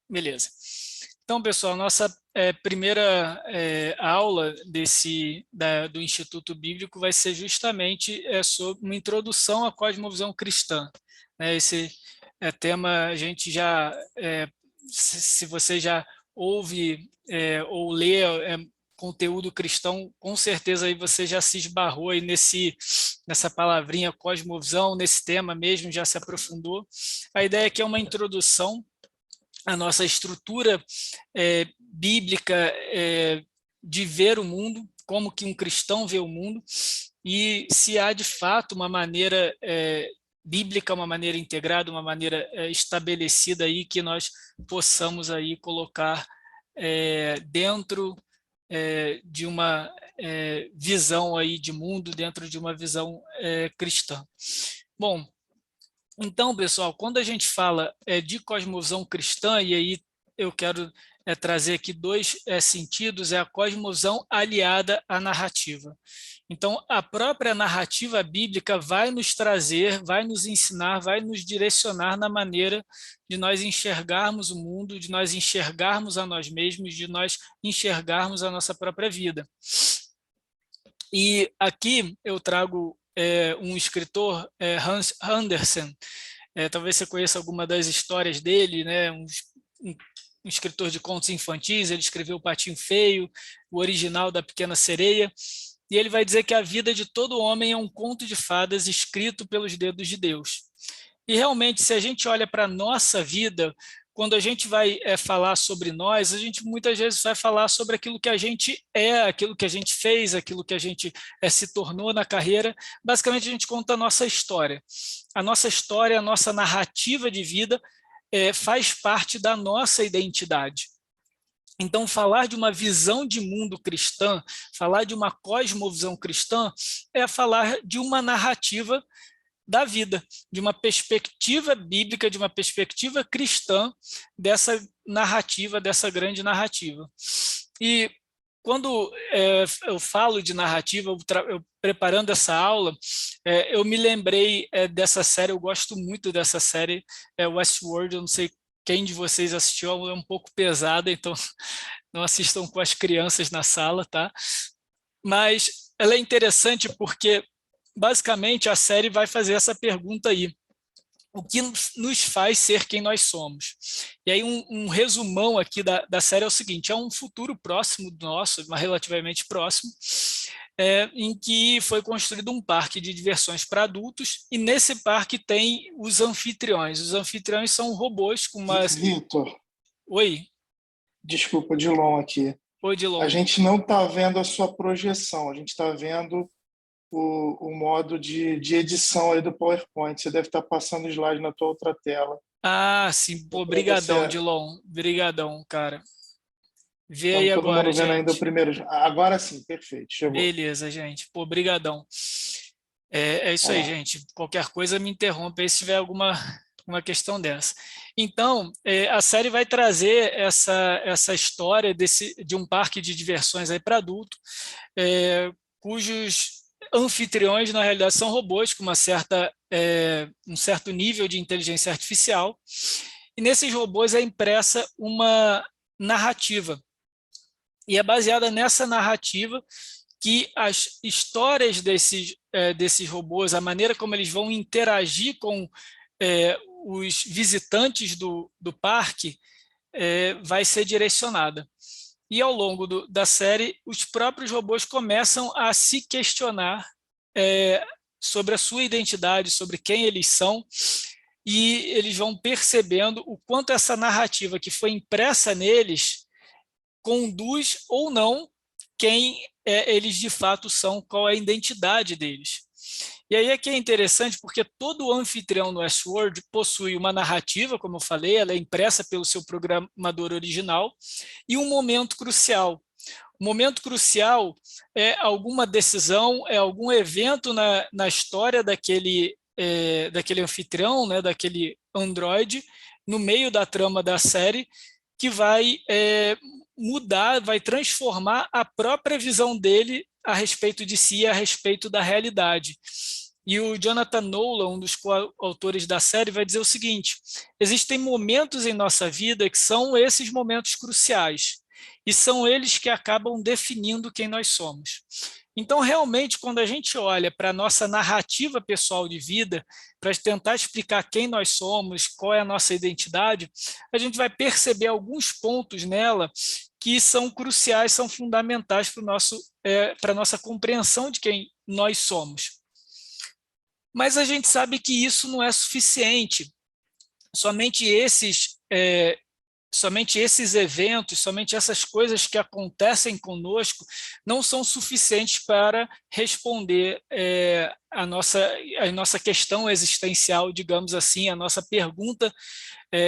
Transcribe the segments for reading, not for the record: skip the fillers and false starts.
Beleza. Então, pessoal, nossa primeira aula do Instituto Bíblico vai ser justamente sobre uma introdução à cosmovisão cristã. Esse tema a gente já, se você já ouve ou lê conteúdo cristão, com certeza aí você já se esbarrou aí nessa palavrinha cosmovisão, nesse tema mesmo, já se aprofundou. A ideia aqui é uma introdução à nossa estrutura bíblica de ver o mundo, como que um cristão vê o mundo, e se há de fato uma maneira bíblica, uma maneira integrada, uma maneira estabelecida aí que nós possamos aí colocar dentro de uma visão aí de mundo, dentro de uma visão cristã. Bom, então, pessoal, quando a gente fala de cosmovisão cristã, e aí eu quero trazer aqui dois sentidos, é a cosmovisão aliada à narrativa. Então, a própria narrativa bíblica vai nos trazer, vai nos ensinar, vai nos direcionar na maneira de nós enxergarmos o mundo, de nós enxergarmos a nós mesmos, de nós enxergarmos a nossa própria vida. E aqui eu trago um escritor, Hans Andersen, talvez você conheça alguma das histórias dele, né? um escritor de contos infantis, ele escreveu O Patinho Feio, o original da Pequena Sereia, e ele vai dizer que a vida de todo homem é um conto de fadas escrito pelos dedos de Deus. E realmente, se a gente olha para a nossa vida, quando a gente vai falar sobre nós, a gente muitas vezes vai falar sobre aquilo que a gente é, aquilo que a gente fez, aquilo que a gente se tornou na carreira. Basicamente, a gente conta a nossa história. A nossa história, a nossa narrativa de vida faz parte da nossa identidade. Então, falar de uma visão de mundo cristã, falar de uma cosmovisão cristã, é falar de uma narrativa da vida, de uma perspectiva bíblica, de uma perspectiva cristã dessa narrativa, dessa grande narrativa. E quando eu falo de narrativa, eu preparando essa aula, eu me lembrei dessa série, eu gosto muito dessa série, Westworld, eu não sei quem de vocês assistiu, é um pouco pesada, então não assistam com as crianças na sala, tá? Mas ela é interessante porque basicamente, a série vai fazer essa pergunta aí. O que nos faz ser quem nós somos? E aí, um resumão aqui da série é o seguinte, é um futuro próximo do nosso, mas relativamente próximo, em que foi construído um parque de diversões para adultos, e nesse parque tem os anfitriões. Os anfitriões são robôs com umas... Vitor, Oi? desculpa, Dilon aqui. Oi, A Dilon. gente não está vendo a sua projeção, a gente está vendo o modo de edição aí do PowerPoint. Você deve estar passando o slide na tua outra tela. Ah, sim, pô, Para brigadão, você. Dilon. Brigadão, cara. Vê aí Estamos todo agora, mundo vendo ainda o gente. primeiro. Agora sim, perfeito, chegou. Beleza, gente. Pô, brigadão. É isso aí, Olá. gente. Qualquer coisa me interrompe aí se tiver uma questão dessa. Então, a série vai trazer essa história de um parque de diversões aí para adulto, cujos anfitriões, na realidade, são robôs com um certo nível de inteligência artificial. E nesses robôs é impressa uma narrativa. E é baseada nessa narrativa que as histórias desses robôs, a maneira como eles vão interagir com os visitantes do parque, vai ser direcionada. E ao longo da série, os próprios robôs começam a se questionar sobre a sua identidade, sobre quem eles são, e eles vão percebendo o quanto essa narrativa que foi impressa neles conduz ou não quem eles de fato são, qual é a identidade deles. E aí é que é interessante porque todo anfitrião no Westworld possui uma narrativa, como eu falei, ela é impressa pelo seu programador original, e um momento crucial. O momento crucial é alguma decisão, é algum evento na história daquele anfitrião, né, daquele androide, no meio da trama da série, que vai mudar, vai transformar a própria visão dele a respeito de si, a respeito da realidade. E o Jonathan Nolan, um dos coautores da série, vai dizer o seguinte: existem momentos em nossa vida que são esses momentos cruciais, e são eles que acabam definindo quem nós somos. Então, realmente, quando a gente olha para a nossa narrativa pessoal de vida, para tentar explicar quem nós somos, qual é a nossa identidade, a gente vai perceber alguns pontos nela que são cruciais, são fundamentais para a nossa compreensão de quem nós somos. Mas a gente sabe que isso não é suficiente. Somente esses eventos, somente essas coisas que acontecem conosco não são suficientes para responder a nossa questão existencial, digamos assim, a nossa pergunta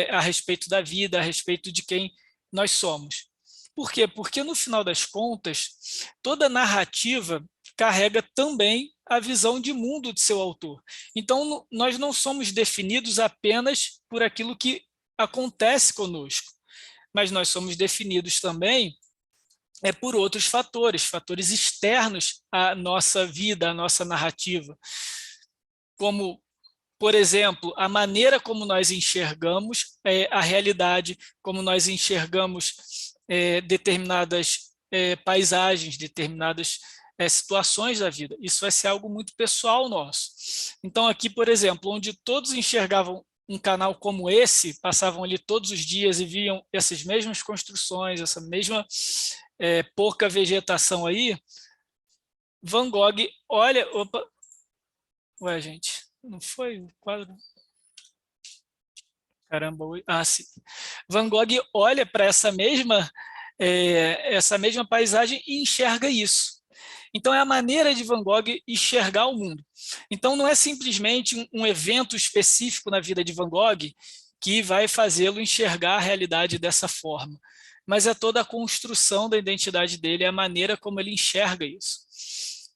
a respeito da vida, a respeito de quem nós somos. Por quê? Porque, no final das contas, toda narrativa carrega também a visão de mundo de seu autor. Então, nós não somos definidos apenas por aquilo que acontece conosco, mas nós somos definidos também por outros fatores, fatores externos à nossa vida, à nossa narrativa, como, por exemplo, a maneira como nós enxergamos a realidade, como nós enxergamos determinadas paisagens, determinadas situações da vida. Isso vai ser algo muito pessoal nosso. Então, aqui, por exemplo, onde todos enxergavam um canal como esse, passavam ali todos os dias e viam essas mesmas construções, essa mesma pouca vegetação aí, Van Gogh olha... Opa! Ué, gente, não foi o quadro? Caramba, sim. Van Gogh olha para essa mesma paisagem e enxerga isso. Então, é a maneira de Van Gogh enxergar o mundo. Então, não é simplesmente um evento específico na vida de Van Gogh que vai fazê-lo enxergar a realidade dessa forma, mas é toda a construção da identidade dele, é a maneira como ele enxerga isso.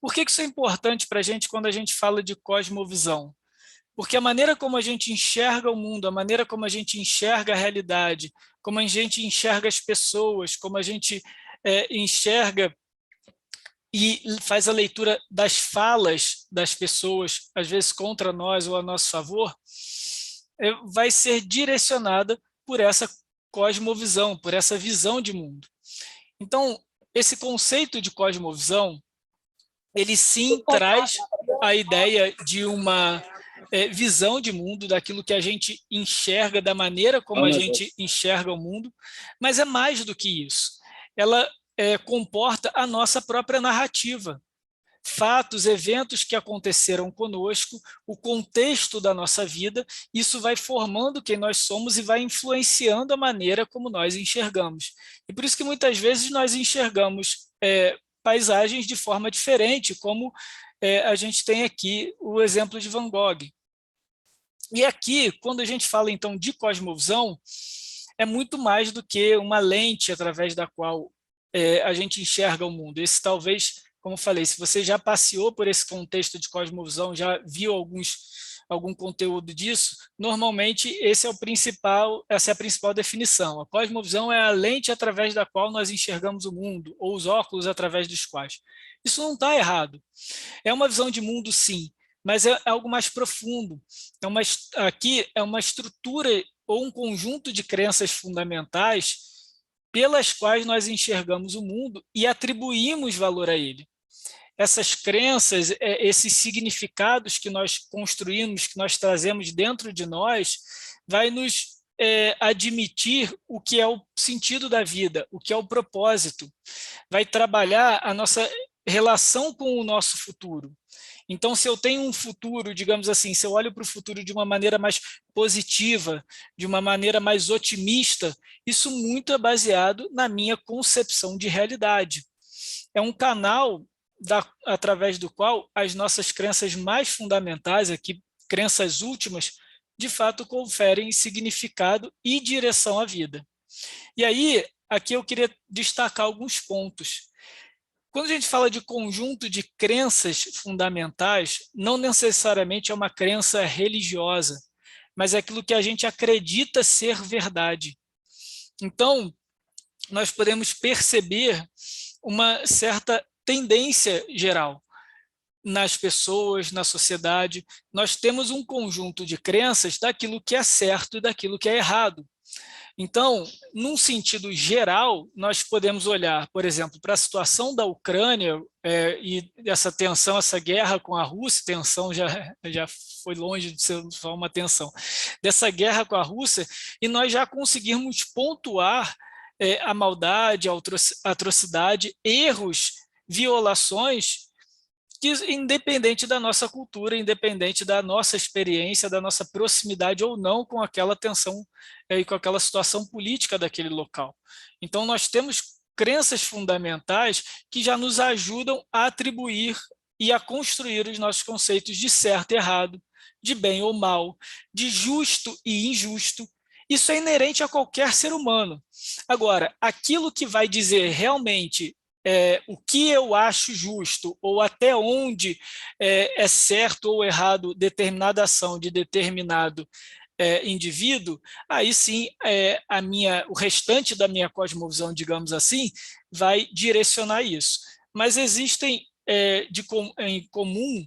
Por que isso é importante para a gente quando a gente fala de cosmovisão? Porque a maneira como a gente enxerga o mundo, a maneira como a gente enxerga a realidade, como a gente enxerga as pessoas, como a gente enxerga e faz a leitura das falas das pessoas, às vezes contra nós ou a nosso favor, vai ser direcionada por essa cosmovisão, por essa visão de mundo. Então, esse conceito de cosmovisão, ele sim traz a ideia de uma visão de mundo, daquilo que a gente enxerga, da maneira como a gente enxerga o mundo, mas é mais do que isso. Ela comporta a nossa própria narrativa. Fatos, eventos que aconteceram conosco, o contexto da nossa vida, isso vai formando quem nós somos e vai influenciando a maneira como nós enxergamos. E por isso que muitas vezes nós enxergamos paisagens de forma diferente, como a gente tem aqui o exemplo de Van Gogh. E aqui, quando a gente fala então de cosmovisão, é muito mais do que uma lente através da qual a gente enxerga o mundo. Esse talvez, como eu falei, se você já passeou por esse contexto de cosmovisão, já viu algum conteúdo disso, normalmente essa é a principal definição. A cosmovisão é a lente através da qual nós enxergamos o mundo, ou os óculos através dos quais. Isso não está errado. É uma visão de mundo, sim, mas é algo mais profundo. Aqui é uma estrutura ou um conjunto de crenças fundamentais pelas quais nós enxergamos o mundo e atribuímos valor a ele. Essas crenças, esses significados que nós construímos, que nós trazemos dentro de nós, vai nos admitir o que é o sentido da vida, o que é o propósito. Vai trabalhar a nossa relação com o nosso futuro. Então, se eu tenho um futuro, digamos assim, se eu olho para o futuro de uma maneira mais positiva, de uma maneira mais otimista, isso muito é baseado na minha concepção de realidade. É um canal através do qual as nossas crenças mais fundamentais, aqui, crenças últimas, de fato conferem significado e direção à vida. E aí, aqui eu queria destacar alguns pontos. Quando a gente fala de conjunto de crenças fundamentais, não necessariamente é uma crença religiosa, mas é aquilo que a gente acredita ser verdade. Então, nós podemos perceber uma certa tendência geral. nas pessoas, na sociedade. Nós temos um conjunto de crenças daquilo que é certo e daquilo que é errado. Então, num sentido geral, nós podemos olhar, por exemplo, para a situação da Ucrânia e essa tensão, essa guerra com a Rússia, tensão já foi longe de ser só uma tensão, dessa guerra com a Rússia, e nós já conseguirmos pontuar a maldade, a atrocidade, erros, violações, que independente da nossa cultura, independente da nossa experiência, da nossa proximidade ou não com aquela tensão e com aquela situação política daquele local. Então, nós temos crenças fundamentais que já nos ajudam a atribuir e a construir os nossos conceitos de certo e errado, de bem ou mal, de justo e injusto. Isso é inerente a qualquer ser humano. Agora, aquilo que vai dizer realmente o que eu acho justo, ou até onde é certo ou errado determinada ação de determinado indivíduo, aí sim o restante da minha cosmovisão, digamos assim, vai direcionar isso. Mas existem em comum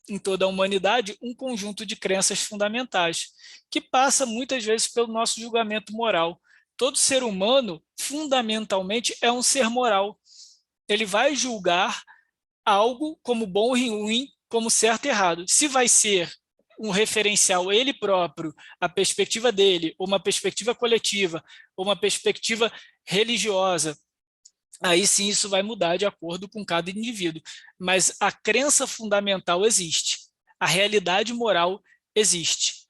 em toda a humanidade um conjunto de crenças fundamentais, que passa muitas vezes pelo nosso julgamento moral. Todo ser humano, fundamentalmente, é um ser moral. Ele vai julgar algo como bom e ruim, como certo e errado. Se vai ser um referencial ele próprio, a perspectiva dele, ou uma perspectiva coletiva, ou uma perspectiva religiosa, aí sim isso vai mudar de acordo com cada indivíduo. Mas a crença fundamental existe, a realidade moral existe.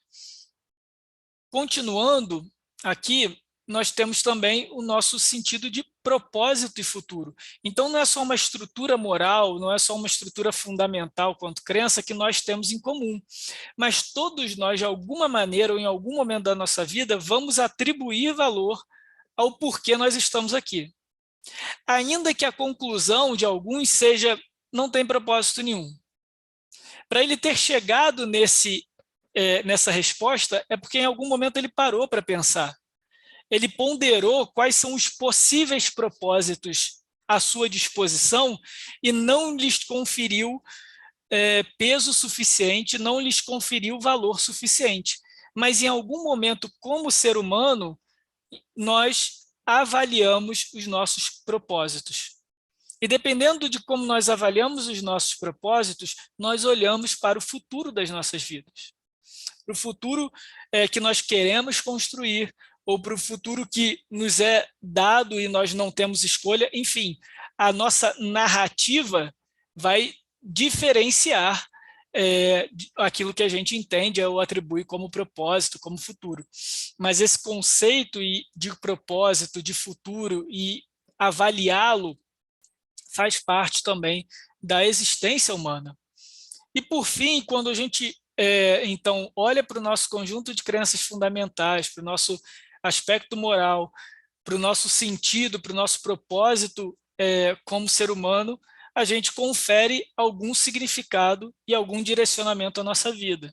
Continuando aqui, nós temos também o nosso sentido de propósito e futuro. Então, não é só uma estrutura moral, não é só uma estrutura fundamental quanto crença que nós temos em comum, mas todos nós, de alguma maneira ou em algum momento da nossa vida, vamos atribuir valor ao porquê nós estamos aqui. Ainda que a conclusão de alguns seja, não tem propósito nenhum. Para ele ter chegado nessa resposta, é porque em algum momento ele parou para pensar. Ele ponderou quais são os possíveis propósitos à sua disposição e não lhes conferiu peso suficiente, não lhes conferiu valor suficiente. Mas em algum momento, como ser humano, nós avaliamos os nossos propósitos. E dependendo de como nós avaliamos os nossos propósitos, nós olhamos para o futuro das nossas vidas. Para o futuro que nós queremos construir, ou para o futuro que nos é dado e nós não temos escolha. Enfim, a nossa narrativa vai diferenciar aquilo que a gente entende ou atribui como propósito, como futuro. Mas esse conceito de propósito, de futuro e avaliá-lo faz parte também da existência humana. E, por fim, quando a gente, então, olha para o nosso conjunto de crenças fundamentais, para o nosso aspecto moral, para o nosso sentido, para o nosso propósito como ser humano, a gente confere algum significado e algum direcionamento à nossa vida.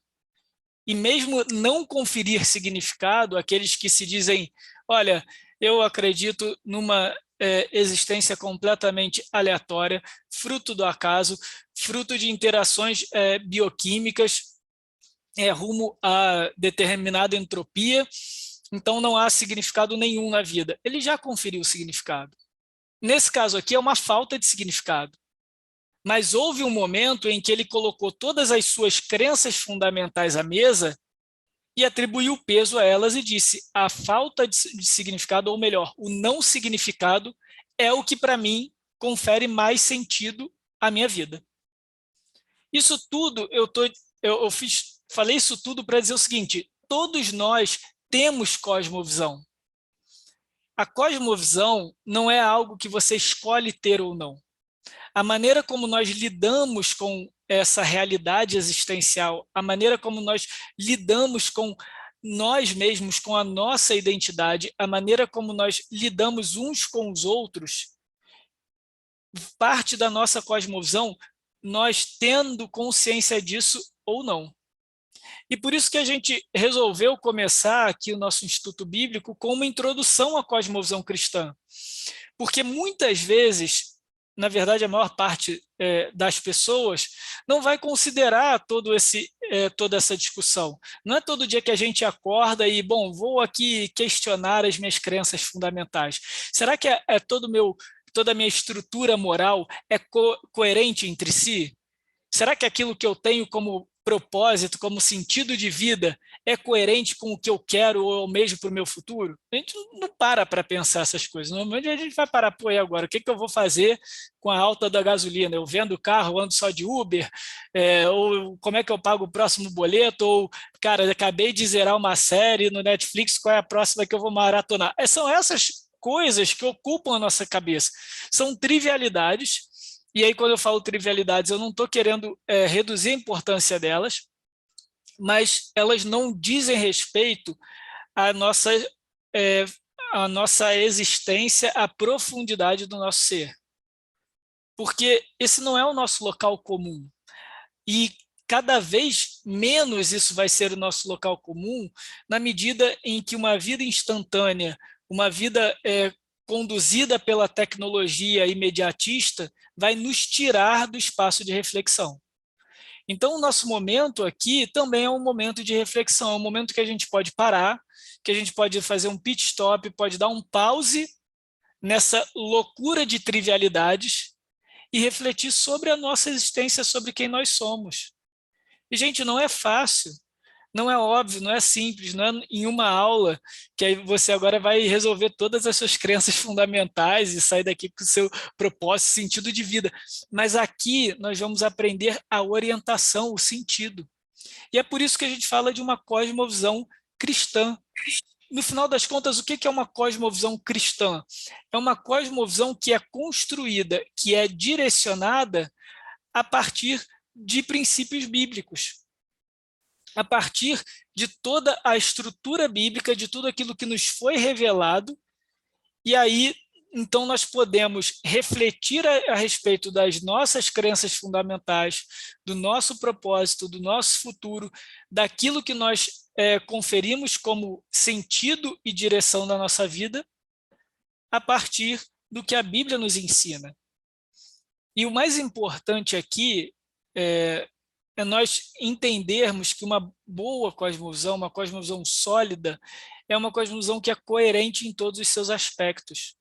E mesmo não conferir significado, aqueles que se dizem, olha, eu acredito numa existência completamente aleatória, fruto do acaso, fruto de interações bioquímicas rumo a determinada entropia, então não há significado nenhum na vida. Ele já conferiu o significado. Nesse caso aqui é uma falta de significado. Mas houve um momento em que ele colocou todas as suas crenças fundamentais à mesa e atribuiu peso a elas e disse, a falta de significado, ou melhor, o não significado é o que para mim confere mais sentido à minha vida. Isso tudo, falei isso tudo para dizer o seguinte, todos nós temos cosmovisão. A cosmovisão não é algo que você escolhe ter ou não. A maneira como nós lidamos com essa realidade existencial, a maneira como nós lidamos com nós mesmos, com a nossa identidade, a maneira como nós lidamos uns com os outros, parte da nossa cosmovisão, nós tendo consciência disso ou não. E por isso que a gente resolveu começar aqui o nosso Instituto Bíblico com uma introdução à cosmovisão cristã. Porque muitas vezes na verdade, a maior parte das pessoas não vai considerar toda essa discussão. Não é todo dia que a gente acorda e, bom, vou aqui questionar as minhas crenças fundamentais. Será que toda a minha estrutura moral é coerente entre si? Será que aquilo que eu tenho como propósito, como sentido de vida, é coerente com o que eu quero ou mesmo para o meu futuro? A gente não para pensar essas coisas. Normalmente a gente vai parar, pô, e agora? O que eu vou fazer com a alta da gasolina? Eu vendo carro, ando só de Uber? Ou como é que eu pago o próximo boleto? Ou, cara, acabei de zerar uma série no Netflix, qual é a próxima que eu vou maratonar? São essas coisas que ocupam a nossa cabeça. São trivialidades. E aí, quando eu falo trivialidades, eu não estou querendo reduzir a importância delas, mas elas não dizem respeito à nossa existência, à profundidade do nosso ser. Porque esse não é o nosso local comum. E cada vez menos isso vai ser o nosso local comum, na medida em que uma vida instantânea, uma vida conduzida pela tecnologia imediatista, vai nos tirar do espaço de reflexão. Então, o nosso momento aqui também é um momento de reflexão, é um momento que a gente pode parar, que a gente pode fazer um pit stop, pode dar um pause nessa loucura de trivialidades e refletir sobre a nossa existência, sobre quem nós somos. E, gente, não é fácil. Não é óbvio, não é simples, não é em uma aula que aí você agora vai resolver todas as suas crenças fundamentais e sair daqui com o seu propósito, sentido de vida. Mas aqui nós vamos aprender a orientação, o sentido. E é por isso que a gente fala de uma cosmovisão cristã. No final das contas, o que é uma cosmovisão cristã? É uma cosmovisão que é construída, que é direcionada a partir de princípios bíblicos, a partir de toda a estrutura bíblica, de tudo aquilo que nos foi revelado, e aí, então, nós podemos refletir a respeito das nossas crenças fundamentais, do nosso propósito, do nosso futuro, daquilo que nós conferimos como sentido e direção da nossa vida, a partir do que a Bíblia nos ensina. E o mais importante aqui é nós entendermos que uma boa cosmovisão, uma cosmovisão sólida, é uma cosmovisão que é coerente em todos os seus aspectos.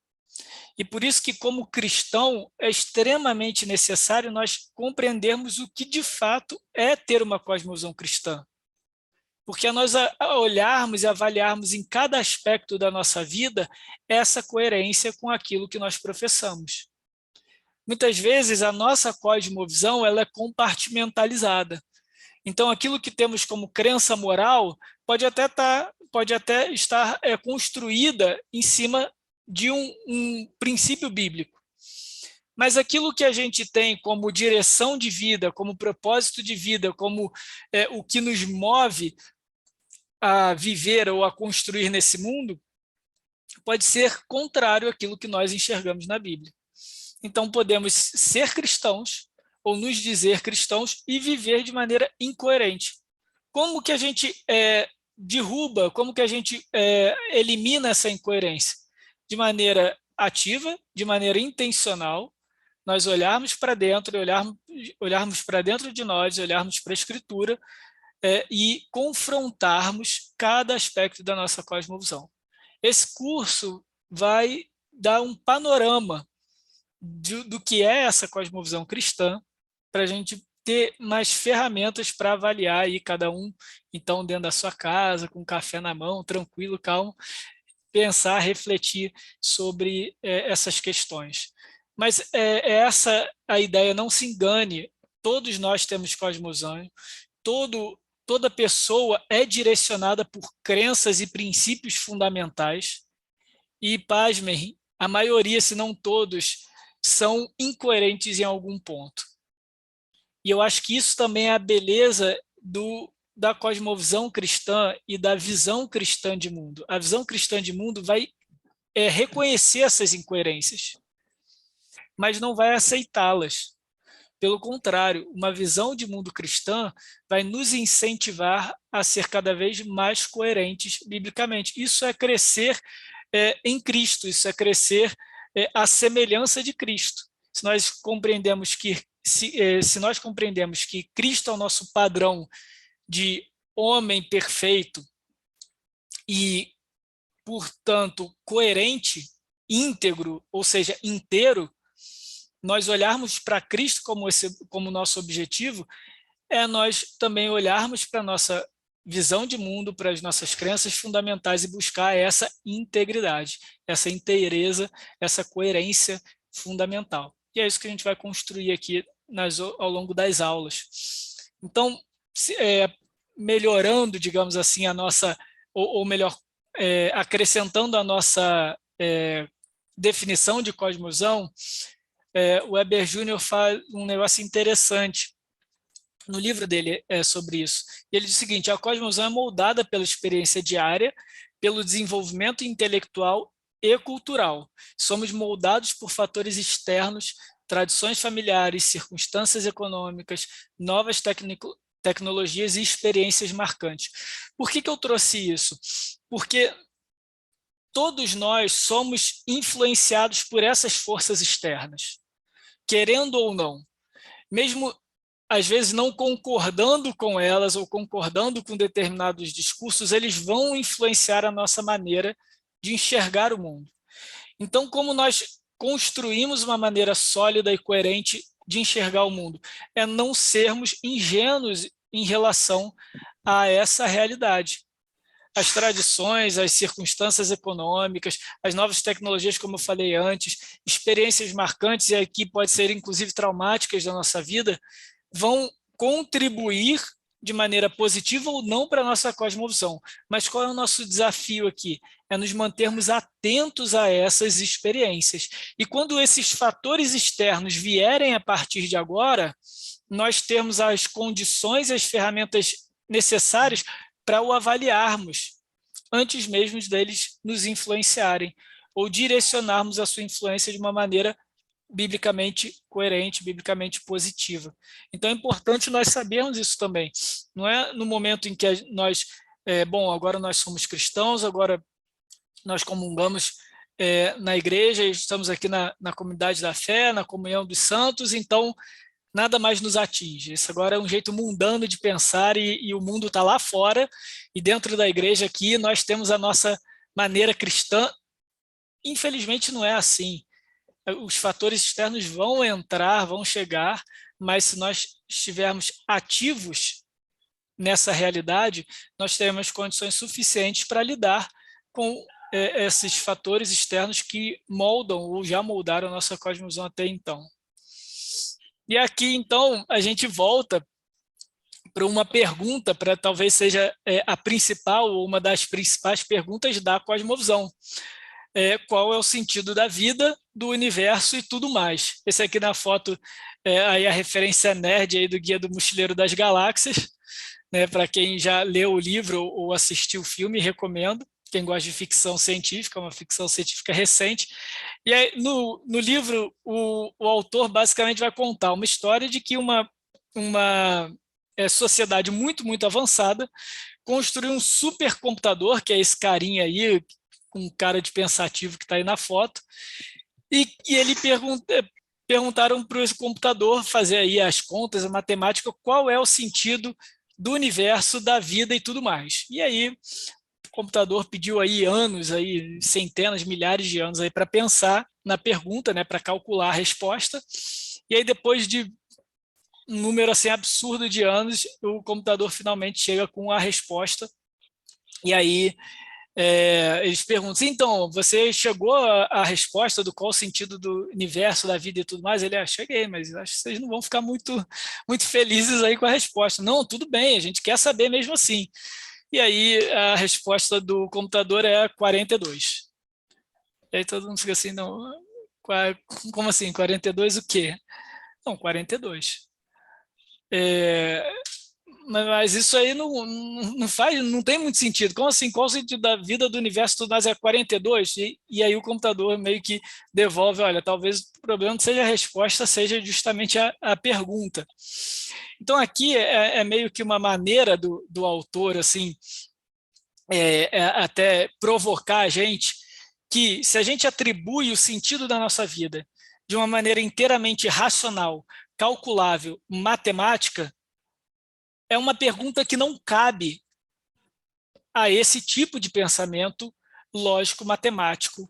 E por isso que, como cristão, é extremamente necessário nós compreendermos o que de fato é ter uma cosmovisão cristã. Porque a nós olharmos e avaliarmos em cada aspecto da nossa vida essa coerência com aquilo que nós professamos. Muitas vezes a nossa cosmovisão ela é compartimentalizada. Então, aquilo que temos como crença moral pode até estar construída em cima de um princípio bíblico. Mas aquilo que a gente tem como direção de vida, como propósito de vida, como o que nos move a viver ou a construir nesse mundo, pode ser contrário àquilo que nós enxergamos na Bíblia. Então, podemos ser cristãos ou nos dizer cristãos e viver de maneira incoerente. Como que a gente derruba, como que a gente elimina essa incoerência? De maneira ativa, de maneira intencional, nós olharmos para dentro, olharmos para dentro de nós, olharmos para a Escritura e confrontarmos cada aspecto da nossa cosmovisão. Esse curso vai dar um panorama do que é essa cosmovisão cristã, para a gente ter mais ferramentas para avaliar aí cada um, então, dentro da sua casa, com um café na mão, tranquilo, calmo, pensar, refletir sobre essas questões. Mas essa a ideia, não se engane, todos nós temos cosmovisão, toda pessoa é direcionada por crenças e princípios fundamentais, e, pasmem, a maioria, se não todos, são incoerentes em algum ponto. E eu acho que isso também é a beleza da cosmovisão cristã e da visão cristã de mundo. A visão cristã de mundo vai reconhecer essas incoerências, mas não vai aceitá-las. Pelo contrário, uma visão de mundo cristã vai nos incentivar a ser cada vez mais coerentes biblicamente. Isso é crescer em Cristo, isso é crescer à semelhança de Cristo. se nós compreendemos que se nós compreendemos que Cristo é o nosso padrão de homem perfeito e, portanto, coerente, íntegro, ou seja, inteiro, nós olharmos para Cristo como nosso objetivo, é nós também olharmos para a nossa visão de mundo, para as nossas crenças fundamentais e buscar essa integridade, essa inteireza, essa coerência fundamental. E é isso que a gente vai construir aqui ao longo das aulas. Então, melhorando, digamos assim, a nossa, ou melhor, acrescentando a nossa definição de cosmosão, o Weber Júnior faz um negócio interessante no livro dele sobre isso. Ele diz o seguinte: a cosmosão é moldada pela experiência diária, pelo desenvolvimento intelectual e cultural. Somos moldados por fatores externos, tradições familiares, circunstâncias econômicas, novas tecnologias e experiências marcantes. Por que eu trouxe isso? Porque todos nós somos influenciados por essas forças externas, querendo ou não. Mesmo, às vezes, não concordando com elas ou concordando com determinados discursos, eles vão influenciar a nossa maneira de enxergar o mundo. Então, como nós construímos uma maneira sólida e coerente de enxergar o mundo? É não sermos ingênuos em relação a essa realidade. As tradições, as circunstâncias econômicas, as novas tecnologias, como eu falei antes, experiências marcantes, e aqui pode ser inclusive traumáticas da nossa vida, vão contribuir de maneira positiva ou não para a nossa cosmovisão. Mas qual é o nosso desafio aqui? É nos mantermos atentos a essas experiências. E quando esses fatores externos vierem a partir de agora, nós temos as condições e as ferramentas necessárias para o avaliarmos, antes mesmo deles nos influenciarem, ou direcionarmos a sua influência de uma maneira biblicamente coerente, biblicamente positiva. Então é importante nós sabermos isso também. Não é no momento em que nós, agora nós somos cristãos, agora nós comungamos na igreja, estamos aqui na comunidade da fé, na comunhão dos santos, então nada mais nos atinge. Isso agora é um jeito mundano de pensar e o mundo está lá fora, e dentro da igreja aqui nós temos a nossa maneira cristã. Infelizmente não é assim. Os fatores externos vão entrar, vão chegar, mas se nós estivermos ativos nessa realidade, nós teremos condições suficientes para lidar com esses fatores externos que moldam ou já moldaram a nossa cosmovisão até então. E aqui, então, a gente volta para uma pergunta, para talvez seja a principal ou uma das principais perguntas da cosmovisão. Qual é o sentido da vida, do universo e tudo mais. Esse aqui na foto aí a referência nerd aí do Guia do Mochileiro das Galáxias, né, para quem já leu o livro ou assistiu o filme, recomendo. Quem gosta de ficção científica, uma ficção científica recente. E aí, no livro, o autor basicamente vai contar uma história de que uma sociedade muito, muito avançada construiu um supercomputador, que é esse carinha aí, com cara de pensativo que está aí na foto, e ele perguntaram para esse computador fazer aí as contas, a matemática, qual é o sentido do universo, da vida e tudo mais. E aí o computador pediu aí anos, aí, centenas, milhares de anos aí para pensar na pergunta, né, para calcular a resposta, e aí depois de um número assim absurdo de anos, o computador finalmente chega com a resposta, e aí eles perguntam, então, você chegou à resposta do qual o sentido do universo, da vida e tudo mais? Ele, cheguei, mas acho que vocês não vão ficar muito, muito felizes aí com a resposta. Não, tudo bem, a gente quer saber mesmo assim. E aí a resposta do computador é 42. E aí todo mundo fica assim, não, como assim, 42 o quê? Não, 42. Mas isso aí não faz, não tem muito sentido. Como assim? Qual o sentido da vida, do universo, tudo mais é 42? E aí o computador meio que devolve, olha, talvez o problema não seja a resposta, seja justamente a pergunta. Então aqui é meio que uma maneira do autor, assim, até provocar a gente, que se a gente atribui o sentido da nossa vida de uma maneira inteiramente racional, calculável, matemática, é uma pergunta que não cabe a esse tipo de pensamento lógico-matemático,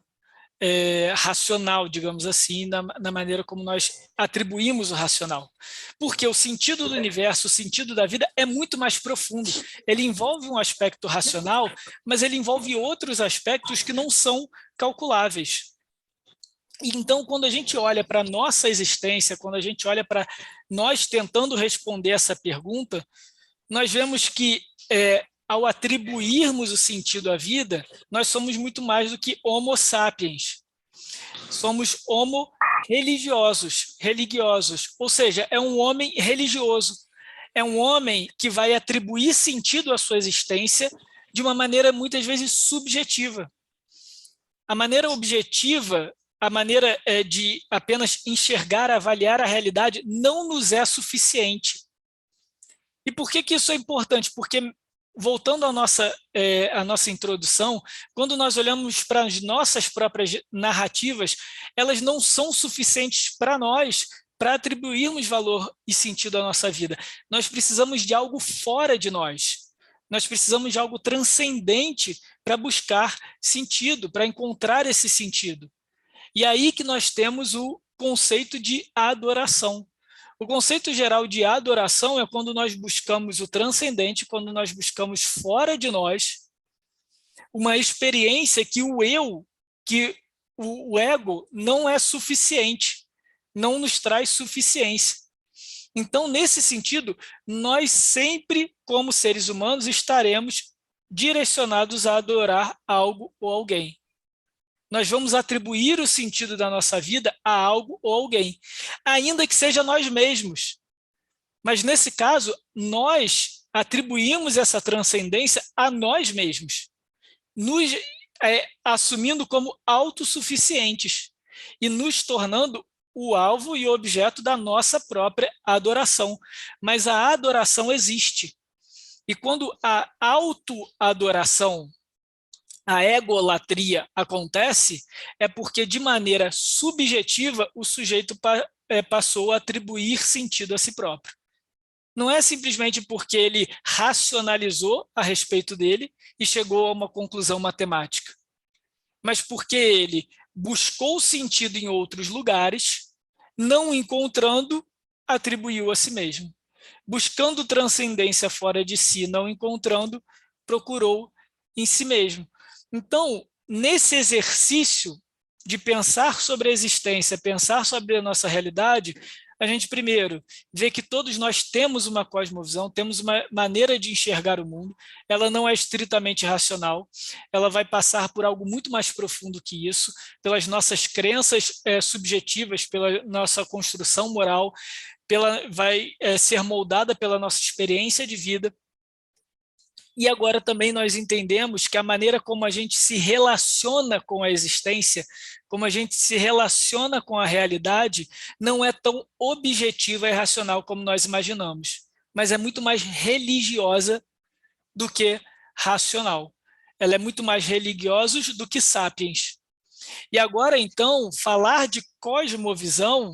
racional, digamos assim, na maneira como nós atribuímos o racional. Porque o sentido do universo, o sentido da vida é muito mais profundo. Ele envolve um aspecto racional, mas ele envolve outros aspectos que não são calculáveis. Então, quando a gente olha para a nossa existência, quando a gente olha para nós tentando responder essa pergunta, nós vemos que, ao atribuirmos o sentido à vida, nós somos muito mais do que homo sapiens. Somos homo religiosos, ou seja, é um homem religioso. É um homem que vai atribuir sentido à sua existência de uma maneira muitas vezes subjetiva. A maneira objetiva, a maneira de apenas enxergar, avaliar a realidade, não nos é suficiente. E por que isso é importante? Porque, voltando à nossa introdução, quando nós olhamos para as nossas próprias narrativas, elas não são suficientes para nós para atribuirmos valor e sentido à nossa vida. Nós precisamos de algo fora de nós. Nós precisamos de algo transcendente para buscar sentido, para encontrar esse sentido. E aí que nós temos o conceito de adoração. O conceito geral de adoração é quando nós buscamos o transcendente, quando nós buscamos fora de nós uma experiência que o ego não é suficiente, não nos traz suficiência. Então, nesse sentido, nós sempre, como seres humanos, estaremos direcionados a adorar algo ou alguém. Nós vamos atribuir o sentido da nossa vida a algo ou alguém, ainda que seja nós mesmos. Mas, nesse caso, nós atribuímos essa transcendência a nós mesmos, nos assumindo como autossuficientes e nos tornando o alvo e o objeto da nossa própria adoração. Mas a adoração existe. E quando a autoadoração, a egolatria acontece, é porque, de maneira subjetiva, o sujeito passou a atribuir sentido a si próprio. Não é simplesmente porque ele racionalizou a respeito dele e chegou a uma conclusão matemática, mas porque ele buscou sentido em outros lugares, não encontrando, atribuiu a si mesmo. Buscando transcendência fora de si, não encontrando, procurou em si mesmo. Então, nesse exercício de pensar sobre a existência, pensar sobre a nossa realidade, a gente primeiro vê que todos nós temos uma cosmovisão, temos uma maneira de enxergar o mundo, ela não é estritamente racional, ela vai passar por algo muito mais profundo que isso, pelas nossas crenças subjetivas, pela nossa construção moral, vai ser moldada pela nossa experiência de vida. E agora também nós entendemos que a maneira como a gente se relaciona com a existência, como a gente se relaciona com a realidade, não é tão objetiva e racional como nós imaginamos, mas é muito mais religiosa do que racional. Ela é muito mais religiosa do que sapiens. E agora, então, falar de cosmovisão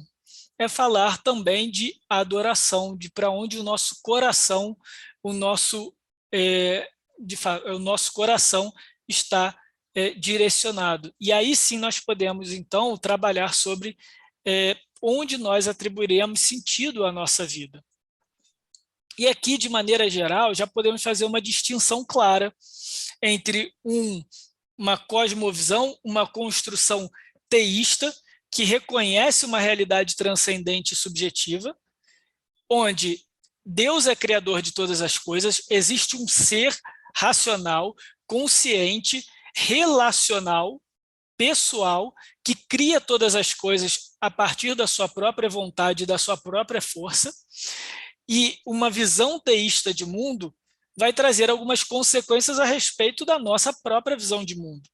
é falar também de adoração, de para onde o nosso coração, o nosso coração está direcionado. E aí sim nós podemos, então, trabalhar sobre onde nós atribuiremos sentido à nossa vida. E aqui, de maneira geral, já podemos fazer uma distinção clara entre uma cosmovisão, uma construção teísta, que reconhece uma realidade transcendente e subjetiva, onde Deus é criador de todas as coisas, existe um ser racional, consciente, relacional, pessoal, que cria todas as coisas a partir da sua própria vontade, da sua própria força, e uma visão teísta de mundo vai trazer algumas consequências a respeito da nossa própria visão de mundo.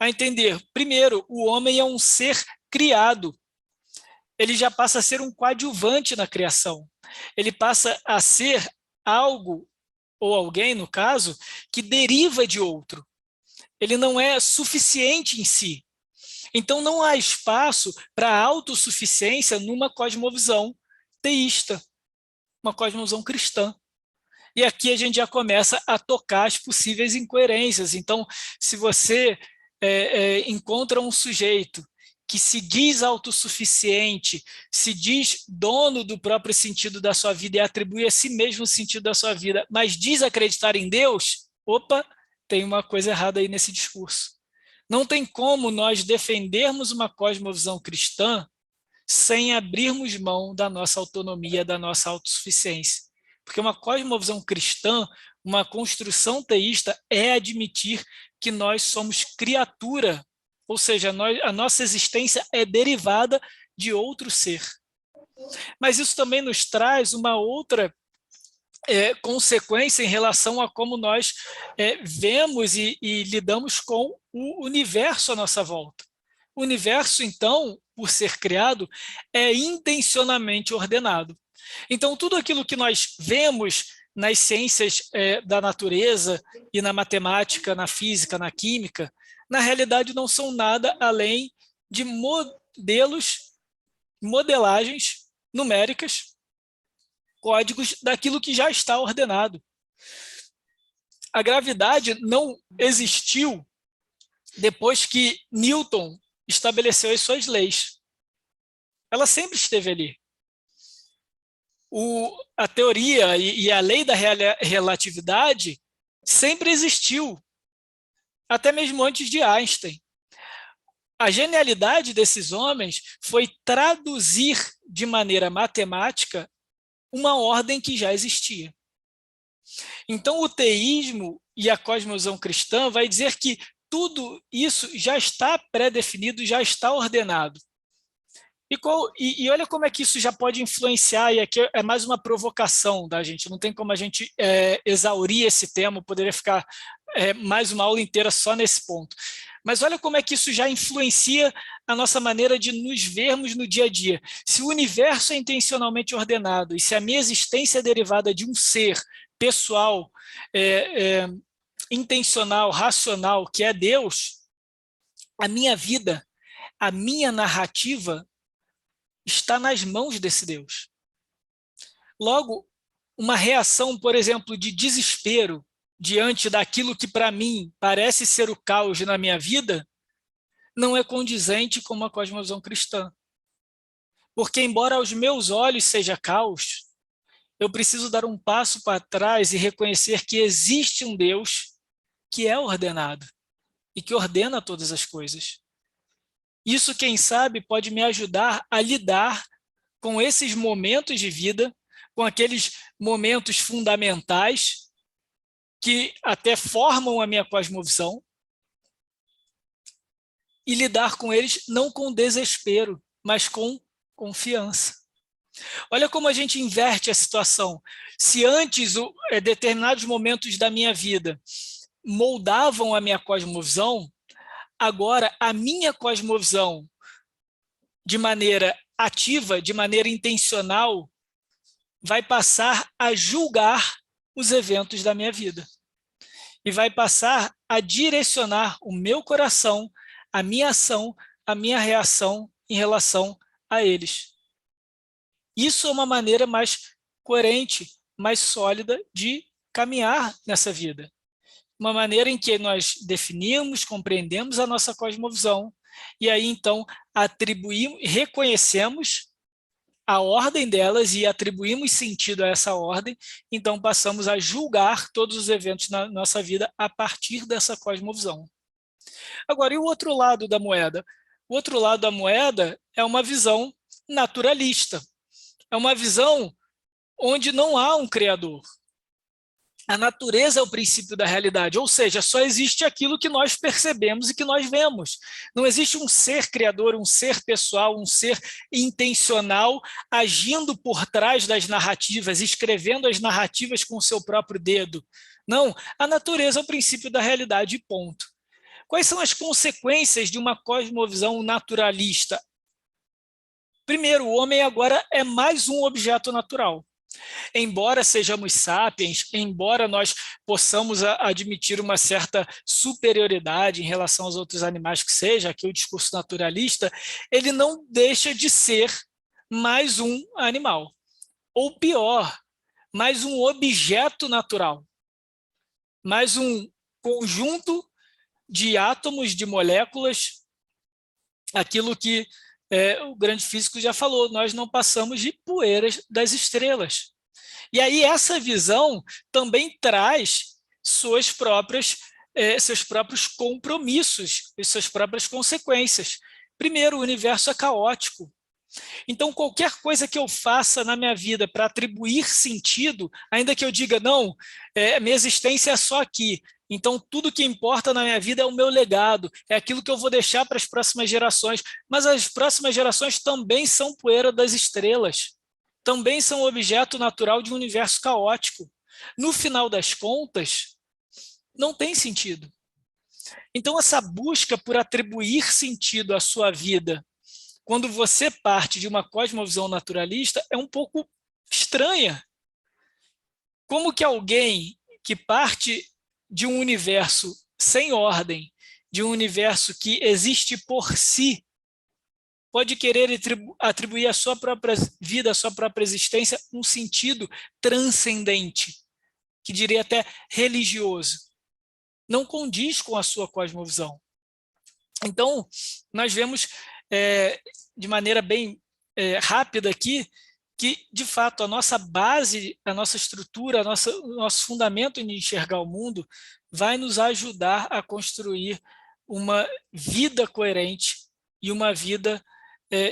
A entender, primeiro, o homem é um ser criado, ele já passa a ser um coadjuvante na criação. Ele passa a ser algo, ou alguém, no caso, que deriva de outro. Ele não é suficiente em si. Então não há espaço para autossuficiência numa cosmovisão teísta, uma cosmovisão cristã. E aqui a gente já começa a tocar as possíveis incoerências. Então, se você encontra um sujeito que se diz autossuficiente, se diz dono do próprio sentido da sua vida e atribui a si mesmo o sentido da sua vida, mas diz acreditar em Deus, opa, tem uma coisa errada aí nesse discurso. Não tem como nós defendermos uma cosmovisão cristã sem abrirmos mão da nossa autonomia, da nossa autossuficiência. Porque uma cosmovisão cristã, uma construção teísta, é admitir que nós somos criatura, ou seja, a nossa existência é derivada de outro ser. Mas isso também nos traz uma outra consequência em relação a como nós vemos e lidamos com o universo à nossa volta. O universo, então, por ser criado, é intencionalmente ordenado. Então, tudo aquilo que nós vemos nas ciências da natureza e na matemática, na física, na química, na realidade não são nada além de modelagens numéricas, códigos daquilo que já está ordenado. A gravidade não existiu depois que Newton estabeleceu as suas leis. Ela sempre esteve ali. A teoria e a lei da relatividade sempre existiu, até mesmo antes de Einstein. A genialidade desses homens foi traduzir de maneira matemática uma ordem que já existia. Então, o teísmo e a cosmovisão cristã vai dizer que tudo isso já está pré-definido, já está ordenado. E olha como é que isso já pode influenciar, e aqui é mais uma provocação da gente, não tem como a gente exaurir esse tema, poderia ficar mais uma aula inteira só nesse ponto. Mas olha como é que isso já influencia a nossa maneira de nos vermos no dia a dia. Se o universo é intencionalmente ordenado, e se a minha existência é derivada de um ser pessoal, intencional, racional, que é Deus, a minha vida, a minha narrativa está nas mãos desse Deus. Logo, uma reação, por exemplo, de desespero diante daquilo que para mim parece ser o caos na minha vida, não é condizente com uma cosmovisão cristã. Porque embora aos meus olhos seja caos, eu preciso dar um passo para trás e reconhecer que existe um Deus que é ordenado e que ordena todas as coisas. Isso, quem sabe, pode me ajudar a lidar com esses momentos de vida, com aqueles momentos fundamentais que até formam a minha cosmovisão, e lidar com eles não com desespero, mas com confiança. Olha como a gente inverte a situação. Se antes determinados momentos da minha vida moldavam a minha cosmovisão, agora a minha cosmovisão, de maneira ativa, de maneira intencional, vai passar a julgar os eventos da minha vida. E vai passar a direcionar o meu coração, a minha ação, a minha reação em relação a eles. Isso é uma maneira mais coerente, mais sólida de caminhar nessa vida. Uma maneira em que nós definimos, compreendemos a nossa cosmovisão, e aí então atribuímos, reconhecemos a ordem delas e atribuímos sentido a essa ordem, então passamos a julgar todos os eventos na nossa vida a partir dessa cosmovisão. Agora, e o outro lado da moeda? O outro lado da moeda é uma visão naturalista. É uma visão onde não há um criador. A natureza é o princípio da realidade, ou seja, só existe aquilo que nós percebemos e que nós vemos. Não existe um ser criador, um ser pessoal, um ser intencional, agindo por trás das narrativas, escrevendo as narrativas com o seu próprio dedo. Não, a natureza é o princípio da realidade, ponto. Quais são as consequências de uma cosmovisão naturalista? Primeiro, o homem agora é mais um objeto natural. Embora sejamos sapiens, embora nós possamos admitir uma certa superioridade em relação aos outros animais que seja, aqui o discurso naturalista, ele não deixa de ser mais um animal. Ou pior, mais um objeto natural, mais um conjunto de átomos, de moléculas, aquilo que o grande físico já falou, nós não passamos de poeiras das estrelas. E aí essa visão também traz seus próprios compromissos e suas próprias consequências. Primeiro, o universo é caótico. Então, qualquer coisa que eu faça na minha vida para atribuir sentido, ainda que eu diga, não, minha existência é só aqui, então tudo que importa na minha vida é o meu legado, é aquilo que eu vou deixar para as próximas gerações, mas as próximas gerações também são poeira das estrelas, também são objeto natural de um universo caótico. No final das contas, não tem sentido. Então, essa busca por atribuir sentido à sua vida, quando você parte de uma cosmovisão naturalista, é um pouco estranha. Como que alguém que parte de um universo sem ordem, de um universo que existe por si, pode querer atribuir à sua própria vida, à sua própria existência, um sentido transcendente, que diria até religioso? Não condiz com a sua cosmovisão. Então, nós vemos de maneira bem rápida aqui, que, de fato, a nossa base, a nossa estrutura, o nosso fundamento em enxergar o mundo vai nos ajudar a construir uma vida coerente e uma vida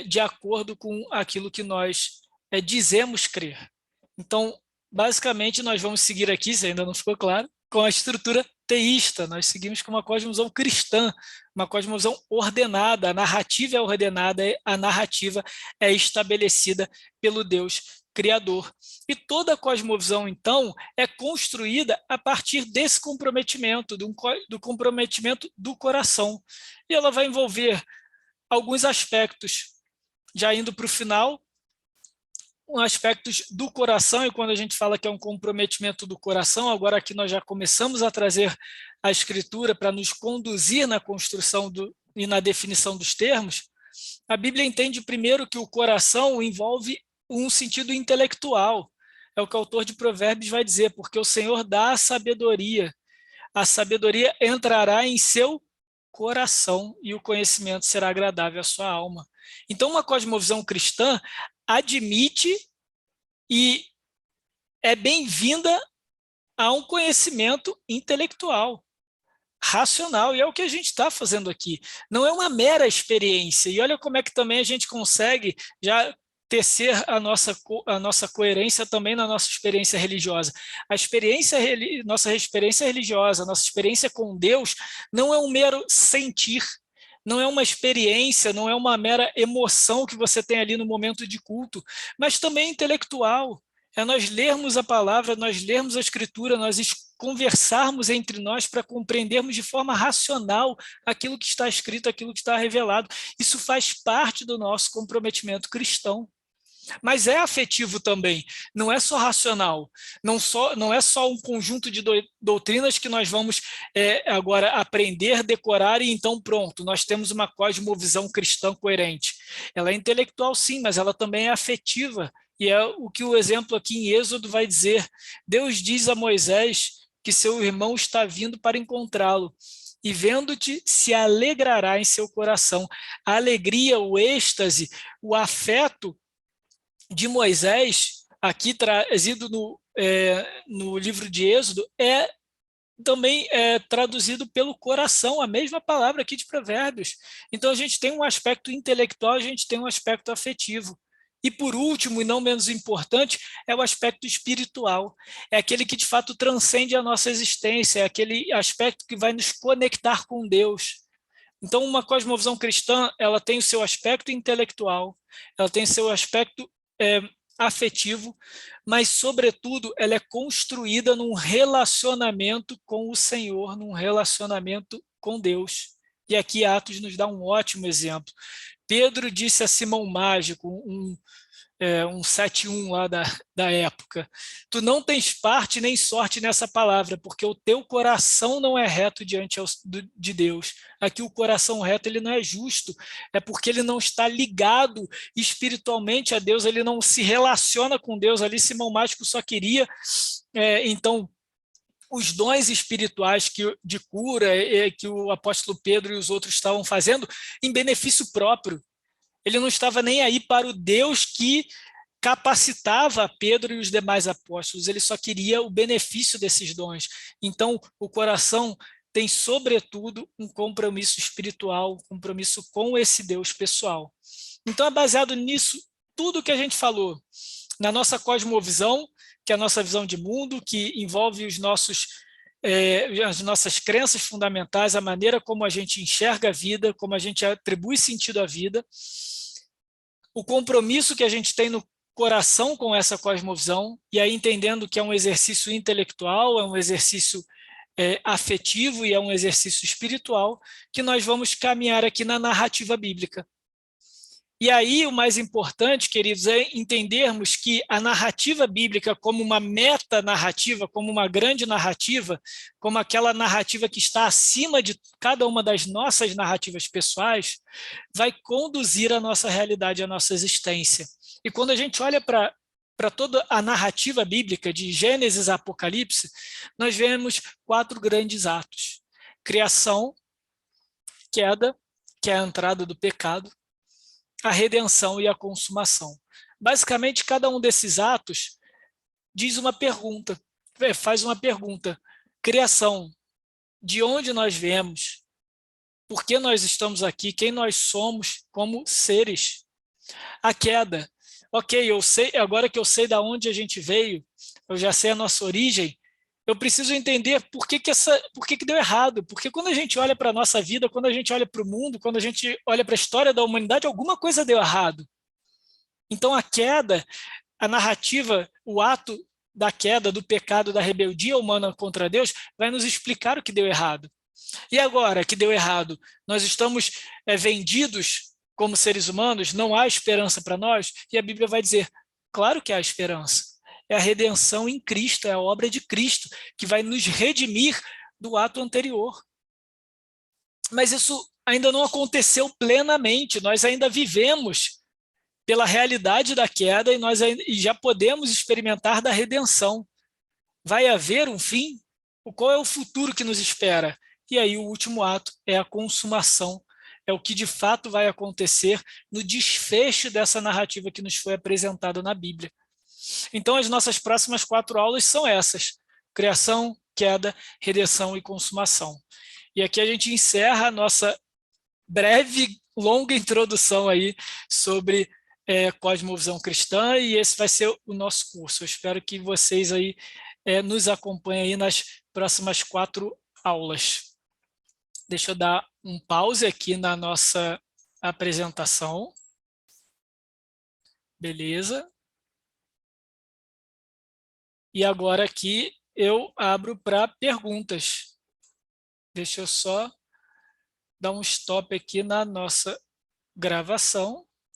de acordo com aquilo que nós dizemos crer. Então, basicamente, nós vamos seguir aqui, se ainda não ficou claro, com a estrutura teísta. Nós seguimos com uma cosmovisão cristã, uma cosmovisão ordenada, a narrativa é ordenada, a narrativa é estabelecida pelo Deus Criador. E toda a cosmovisão, então, é construída a partir desse comprometimento, do comprometimento do coração. E ela vai envolver alguns aspectos, já indo para o final, aspectos do coração, e quando a gente fala que é um comprometimento do coração, agora aqui nós já começamos a trazer a escritura para nos conduzir na construção e na definição dos termos. A Bíblia entende primeiro que o coração envolve um sentido intelectual, é o que o autor de Provérbios vai dizer, porque o Senhor dá a sabedoria entrará em seu coração e o conhecimento será agradável à sua alma. Então, uma cosmovisão cristã admite e é bem-vinda a um conhecimento intelectual, racional, e é o que a gente está fazendo aqui. Não é uma mera experiência, e olha como é que também a gente consegue já tecer a nossa coerência também na nossa experiência religiosa. Nossa experiência religiosa, nossa experiência com Deus, não é um mero sentir, não é uma experiência, não é uma mera emoção que você tem ali no momento de culto, mas também intelectual. É nós lermos a palavra, nós lermos a escritura, nós conversarmos entre nós para compreendermos de forma racional aquilo que está escrito, aquilo que está revelado. Isso faz parte do nosso comprometimento cristão. Mas é afetivo também, não é só racional, não é só um conjunto de doutrinas que nós vamos agora aprender, decorar e então pronto, nós temos uma cosmovisão cristã coerente. Ela é intelectual sim, mas ela também é afetiva, e é o que o exemplo aqui em Êxodo vai dizer. Deus diz a Moisés que seu irmão está vindo para encontrá-lo, e vendo-te se alegrará em seu coração. A alegria, o êxtase, o afeto de Moisés, aqui trazido no livro de Êxodo, também traduzido pelo coração, a mesma palavra aqui de Provérbios. Então a gente tem um aspecto intelectual, a gente tem um aspecto afetivo. E por último, e não menos importante, é o aspecto espiritual. É aquele que de fato transcende a nossa existência, é aquele aspecto que vai nos conectar com Deus. Então uma cosmovisão cristã, ela tem o seu aspecto intelectual, ela tem o seu aspecto afetivo, mas, sobretudo, ela é construída num relacionamento com o Senhor, num relacionamento com Deus. E aqui Atos nos dá um ótimo exemplo. Pedro disse a Simão Mágico, um um 7:1 lá da época. Tu não tens parte nem sorte nessa palavra, porque o teu coração não é reto diante de Deus. Aqui o coração reto ele não é justo, é porque ele não está ligado espiritualmente a Deus, ele não se relaciona com Deus. Ali Simão Mágico só queria, então, os dons espirituais de cura que o apóstolo Pedro e os outros estavam fazendo em benefício próprio. Ele não estava nem aí para o Deus que capacitava Pedro e os demais apóstolos, ele só queria o benefício desses dons. Então, o coração tem, sobretudo, um compromisso espiritual, um compromisso com esse Deus pessoal. Então, é baseado nisso, tudo que a gente falou, na nossa cosmovisão, que é a nossa visão de mundo, que envolve as nossas crenças fundamentais, a maneira como a gente enxerga a vida, como a gente atribui sentido à vida, o compromisso que a gente tem no coração com essa cosmovisão, e aí entendendo que é um exercício intelectual, é um exercício afetivo e é um exercício espiritual, que nós vamos caminhar aqui na narrativa bíblica. E aí o mais importante, queridos, é entendermos que a narrativa bíblica como uma metanarrativa, como uma grande narrativa, como aquela narrativa que está acima de cada uma das nossas narrativas pessoais, vai conduzir a nossa realidade, a nossa existência. E quando a gente olha para toda a narrativa bíblica, de Gênesis a Apocalipse, nós vemos 4 grandes atos. Criação, queda, que é a entrada do pecado, a redenção e a consumação. Basicamente, cada um desses atos diz uma pergunta, faz uma pergunta. Criação, de onde nós viemos? Por que nós estamos aqui? Quem nós somos como seres? A queda, ok, eu sei, agora que eu sei de onde a gente veio, eu já sei a nossa origem, eu preciso entender por que deu errado. Porque quando a gente olha para a nossa vida, quando a gente olha para o mundo, quando a gente olha para a história da humanidade, alguma coisa deu errado. Então a queda, a narrativa, o ato da queda, do pecado, da rebeldia humana contra Deus, vai nos explicar o que deu errado. E agora que deu errado, nós estamos vendidos como seres humanos, não há esperança para nós? E a Bíblia vai dizer, claro que há esperança. É a redenção em Cristo, é a obra de Cristo, que vai nos redimir do ato anterior. Mas isso ainda não aconteceu plenamente, nós ainda vivemos pela realidade da queda e já podemos experimentar da redenção. Vai haver um fim? Qual é o futuro que nos espera? E aí o último ato é a consumação, é o que de fato vai acontecer no desfecho dessa narrativa que nos foi apresentada na Bíblia. Então, as nossas próximas 4 aulas são essas: criação, queda, redenção e consumação. E aqui a gente encerra a nossa breve, longa introdução aí sobre cosmovisão cristã, e esse vai ser o nosso curso. Eu espero que vocês aí nos acompanhem aí nas próximas 4 aulas. Deixa eu dar um pause aqui na nossa apresentação. Beleza. E agora aqui eu abro para perguntas. Deixa eu só dar um stop aqui na nossa gravação.